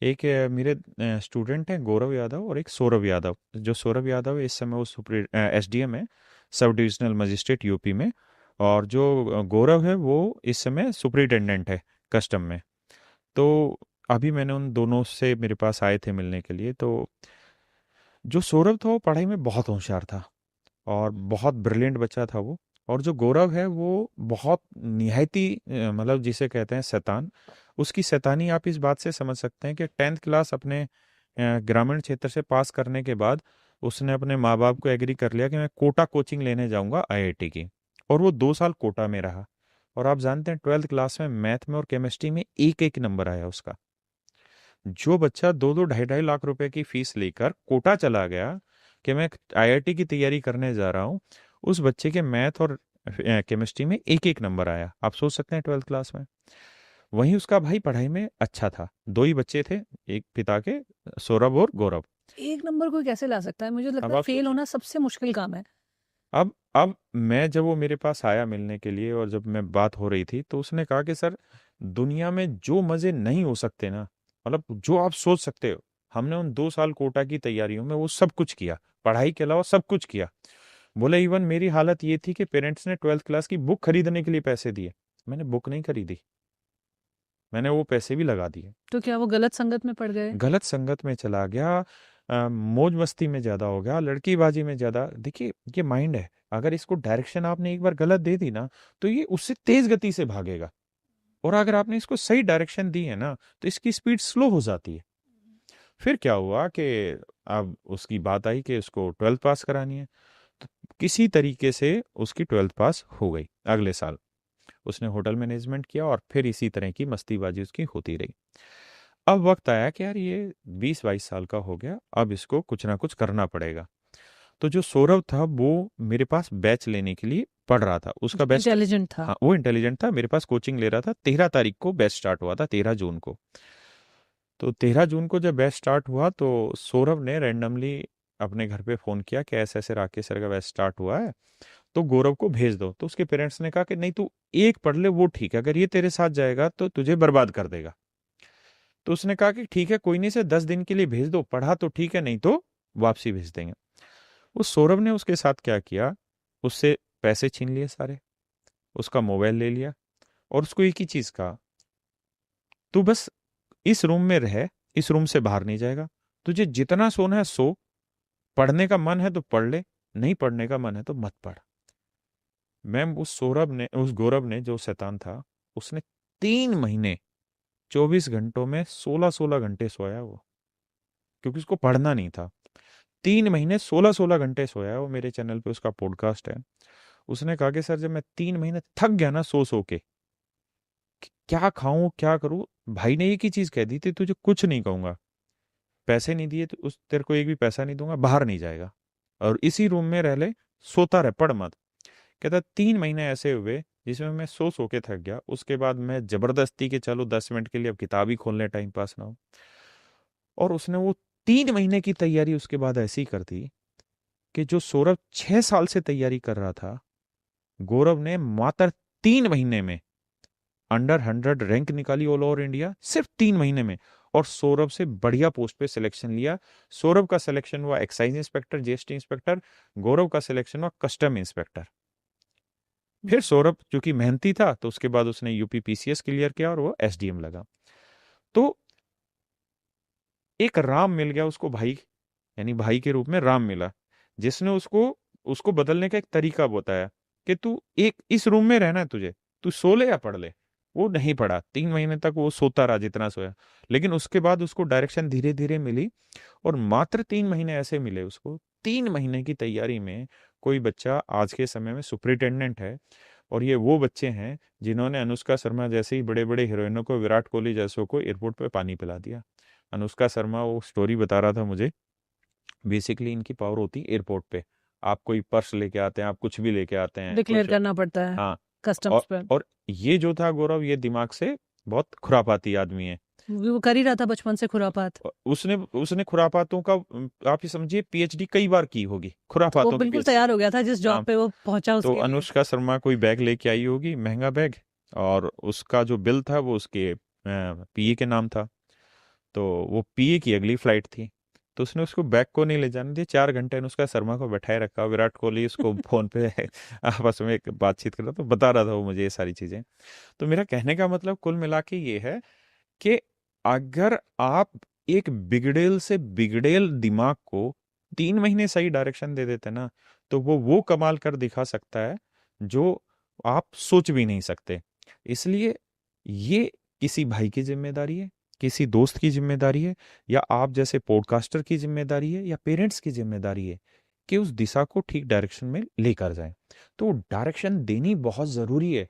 एक मेरे स्टूडेंट हैं गौरव यादव और एक सौरभ यादव। जो सौरभ यादव है इस समय वो सुप्री एसडीएम है, सब डिविजनल मजिस्ट्रेट यूपी में। और जो गौरव है वो इस समय सुपरिटेंडेंट है कस्टम में। तो अभी मैंने उन दोनों से मेरे पास आए थे मिलने के लिए। तो जो सौरभ था वो पढ़ाई में बहुत होशियार था और बहुत ब्रिलियंट बच्चा था वो। और जो गौरव है वो बहुत निहायती मतलब जिसे कहते हैं शैतान। उसकी शैतानी आप इस बात से समझ सकते हैं कि 10th क्लास अपने ग्रामीण क्षेत्र से पास करने के बाद उसने अपने माँ बाप को एग्री कर लिया कि मैं कोटा कोचिंग लेने जाऊंगा आईआईटी की। और वो 2 साल कोटा में रहा। और आप जानते हैं 12th क्लास में मैथ में और केमिस्ट्री में एक एक नंबर आया उसका। जो बच्चा 2-2 ढाई-ढाई लाख रुपए की फीस लेकर कोटा चला गया कि मैं आईआईटी की तैयारी करने जा रहा हूँ, उस बच्चे के मैथ और केमिस्ट्री में एक एक नंबर आया। आप सोच सकते हैं 12th क्लास में। वहीं उसका भाई पढ़ाई में अच्छा था। दो ही बच्चे थे एक पिता के, सौरभ और गौरव। एक नंबर कोई कैसे ला सकता है? मुझे अब लगता है आप फेल सोचिए। होना सबसे मुश्किल काम है। अब मैं जब वो मेरे पास आया मिलने के लिए और जब मैं बात हो रही थी तो उसने कहा कि सर, दुनिया में जो मजे नहीं हो सकते ना, मतलब जो आप सोच सकते हो, हमने उन 2 साल कोटा की तैयारियों में वो सब कुछ किया। पढ़ाई के अलावा सब कुछ किया। बोले इवन मेरी हालत ये थी कि पेरेंट्स ने 12th क्लास की बुक खरीदने के लिए पैसे दिए, मैंने बुक नहीं खरीदी, मैंने वो पैसे भी लगा दिए। तो क्या वो गलत संगत में पड़ गए? गलत संगत में चला गया। मौज मस्ती में ज्यादा हो गया, लड़कीबाजी में ज्यादा। देखिए ये माइंड है, अगर इसको डायरेक्शन आपने एक बार गलत दे दी ना तो ये उससे तेज गति से भागेगा। और अगर आपने इसको सही डायरेक्शन दी है ना तो इसकी स्पीड स्लो हो जाती है। फिर क्या हुआ कि अब उसकी बात आई कि उसको 12th पास करानी है। तो किसी तरीके से उसकी 12th पास हो गई। अगले साल उसने होटल मैनेजमेंट किया और फिर इसी तरह की मस्तीबाजी उसकी होती रही। अब वक्त आया कि यार ये 20-22 साल का हो गया, अब इसको कुछ ना कुछ करना पड़ेगा। तो जो सौरभ था वो मेरे पास बैच लेने के लिए पढ़ रहा था, उसका बैच। इंटेलिजेंट था। हाँ वो इंटेलिजेंट था, मेरे पास कोचिंग ले रहा था। 13 तारीख को बैच स्टार्ट हुआ था, 13 जून को। तो 13 जून को जब बैच स्टार्ट हुआ तो सौरभ ने रैंडमली अपने घर पे फोन किया कि ऐसे ऐसे राकेश सर का बैच स्टार्ट हुआ है, तो गौरव को भेज दो। तो उसके पेरेंट्स ने कहा कि नहीं, तू एक पढ़ ले वो ठीक है, अगर ये तेरे साथ जाएगा तो तुझे बर्बाद कर देगा। तो उसने कहा कि ठीक है कोई नहीं, से 10 दिन के लिए भेज दो, पढ़ा तो ठीक है, नहीं तो वापसी भेज देंगे। उस सौरभ ने उसके साथ क्या किया, उससे पैसे छीन लिए सारे, उसका मोबाइल ले लिया और उसको एक ही चीज कहा, तू बस इस रूम में रह, इस रूम से बाहर नहीं जाएगा, तुझे जितना सोना है सो, पढ़ने का मन है तो पढ़ ले, नहीं पढ़ने का मन है तो मत पढ़। मैम उस सौरभ ने, उस गौरव ने जो शैतान था, उसने 3 महीने 24 घंटों में 16-16 घंटे सोया वो, क्योंकि उसको पढ़ना नहीं था। 3 महीने 16-16 घंटे सोया है वो। मेरे चैनल पे उसका पॉडकास्ट है। उसने कहा कि सर जब मैं 3 महीने थक गया ना सो सो के, कि क्या खाऊं क्या करूं, भाई ने एक ही चीज कह दी थी, तुझे कुछ नहीं कहूंगा, पैसे नहीं दिए तो उस तेरे को एक भी पैसा नहीं दूंगा, बाहर नहीं जाएगा और इसी रूम में रह ले, सोता रह, पढ़ मत। कहता 3 महीने ऐसे हुए जिसमें मैं सो सो के थक गया। उसके बाद मैं जबरदस्ती के चलो 10 मिनट के लिए अब किताब ही खोल ले, टाइम पास ना हो। और उसने वो 3 महीने की तैयारी उसके बाद ऐसी कर दी कि जो सौरभ 6 साल से तैयारी कर रहा था, गौरव ने मात्र 3 महीने में अंडर 100 रैंक निकाली ऑल ओवर इंडिया, सिर्फ 3 महीने में। और सौरभ से बढ़िया पोस्ट पे सिलेक्शन लिया। सौरभ का सिलेक्शन हुआ एक्साइज इंस्पेक्टर, जीएसटी इंस्पेक्टर। गौरव का सिलेक्शन हुआ कस्टम इंस्पेक्टर। फिर सौरभ चूंकि मेहनती था तो उसके बाद उसने यूपी पीसीएस क्लियर किया और वो एसडीएम लगा। तो एक राम मिल गया उसको, भाई, यानी भाई के रूप में राम मिला, जिसने उसको उसको बदलने का एक तरीका बताया कि तू एक इस रूम में रहना है तुझे, तू सो ले या पढ़ ले। वो नहीं पढ़ा, 3 महीने तक वो सोता रहा जितना सोया। लेकिन उसके बाद उसको डायरेक्शन धीरे धीरे मिली और मात्र 3 महीने ऐसे मिले उसको। 3 महीने की तैयारी में कोई बच्चा आज के समय में सुपरिटेंडेंट है। और ये वो बच्चे हैं जिन्होंने अनुष्का शर्मा जैसे ही बड़े बड़े हीरोइनों को, विराट कोहली जैसों को एयरपोर्ट पे पानी पिला दिया। अनुष्का शर्मा वो स्टोरी बता रहा था मुझे। बेसिकली इनकी पावर होती है एयरपोर्ट पे, आप कोई पर्स लेके आते हैं, आप कुछ भी लेके आते हैं डिक्लेयर कुछ। करना पड़ता है हाँ। कस्टम्स और पर। और ये जो था गौरव, ये दिमाग से बहुत खुरापाती आदमी है। वो कर ही रहा था बचपन से खुरापात। उसने उसने खुरापातों का आप ये समझिए पीएचडी कई बार की होगी, तो वो खुरापातों की बिल्कुल पीएचडी। तैयार हो गया था जिस जॉब हाँ। पे वो पहुंचा तो उसके लिए। अनुष्का शर्मा कोई बैग लेके आई होगी, महंगा बैग, और उसका जो बिल था वो उसके पीए के नाम था। तो वो पीए की अगली फ्लाइट थी, तो उसने उसको बैग को नहीं ले जाने दिया। 4 घंटे अनुष्का शर्मा को बैठाए रखा, विराट कोहली उसको फोन पे आपस में एक बातचीत कर रहा, तो बता रहा था वो मुझे ये सारी चीजें। तो मेरा कहने का मतलब कुल मिला के ये है कि अगर आप एक बिगड़ेल से बिगड़ेल दिमाग को 3 महीने सही डायरेक्शन दे देते ना, तो वो कमाल कर दिखा सकता है जो आप सोच भी नहीं सकते। इसलिए ये किसी भाई की जिम्मेदारी है, किसी दोस्त की जिम्मेदारी है, या आप जैसे पॉडकास्टर की जिम्मेदारी है, या पेरेंट्स की जिम्मेदारी है कि उस दिशा को ठीक डायरेक्शन में लेकर जाएं। तो डायरेक्शन देनी बहुत जरूरी है।